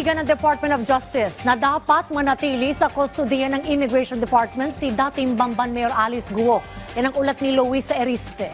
Paninindigan ng Department of Justice na dapat manatili sa kustodiya ng Immigration Department si dating Bamban Mayor Alice Guo. Yan ang ulat ni Luisa Erispe.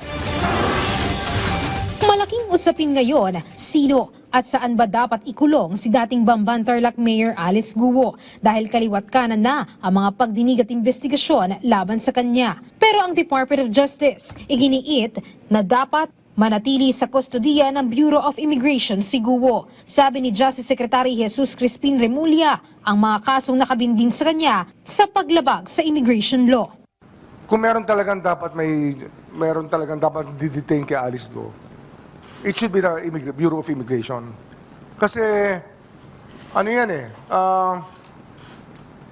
Malaking usapin ngayon, sino at saan ba dapat ikulong si dating Bamban Tarlac Mayor Alice Guo dahil kaliwat kanan na ang mga pagdinig at investigasyon laban sa kanya. Pero ang Department of Justice iginiit na dapat manatili sa kustodiya ng Bureau of Immigration si Guo. Sabi ni Justice Secretary Jesus Crispin Remulla, ang mga kasong nakabinbin sa kanya sa paglabag sa immigration law. Kung meron talagang dapat didetain kay Alice Guo, it should be the Bureau of Immigration. Kasi, ano yan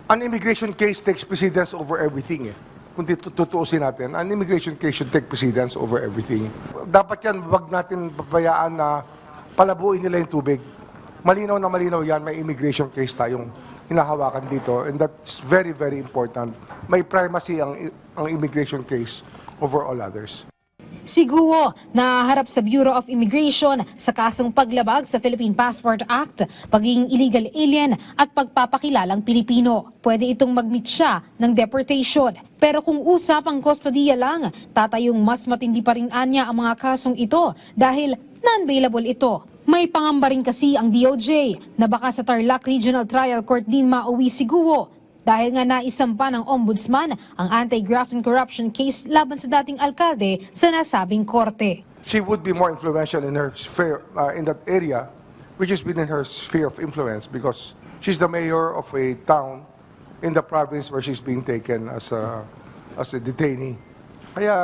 an immigration case takes precedence over everything Kung tutuusin natin, an immigration case should take precedence over everything. Dapat yan, wag natin pabayaan na palabuin nila yung tubig. Malinaw na malinaw yan, may immigration case tayong hinahawakan dito. And that's very, very important. May primacy ang immigration case over all others. Si Guo naharap sa Bureau of Immigration sa kasong paglabag sa Philippine Passport Act, pagiging illegal alien at pagpapakilalang Pilipino. Pwede itong mag-meet siya ng deportation. Pero kung usapang kustodiya lang, tatayong mas matindi pa rin anya ang mga kasong ito dahil non-bailable ito. May pangamba rin kasi ang DOJ na baka sa Tarlac Regional Trial Court din mauwi si Guo. Dahil nga naisampa ng Ombudsman ang anti-graft and corruption case laban sa dating alkalde sa nasabing korte. She would be more influential in her sphere, in that area, which has been in her sphere of influence because she's the mayor of a town in the province where she's being taken as a detainee. Kaya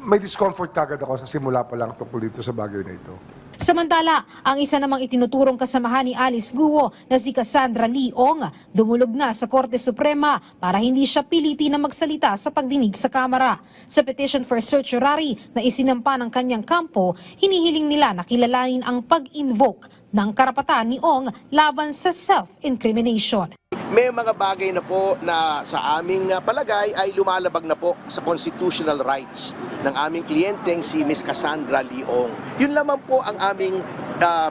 may discomfort agad ako sa simula pa lang tungkol dito sa bagay na ito. Samantala, ang isa namang itinuturong kasamahan ni Alice Guo na si Cassandra Leong dumulog na sa Korte Suprema para hindi siya piliti na magsalita sa pagdinig sa Kamara. Sa petition for certiorari na isinampa ng kanyang kampo, hinihiling nila na kilalanin ang pag-invoke ng karapatan ni Ong laban sa self-incrimination. May mga bagay na po na sa aming palagay ay lumalabag na po sa constitutional rights ng aming kliyenteng si Ms. Cassandra Leong. Yun lamang po ang aming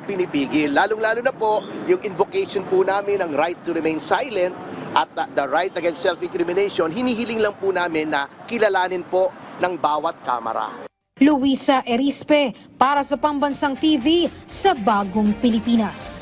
pinipigil. Lalong-lalo na po yung invocation po namin ng right to remain silent at the right against self-incrimination, hinihiling lang po namin na kilalanin po ng bawat kamara. Luisa Erispe para sa Pambansang TV sa Bagong Pilipinas.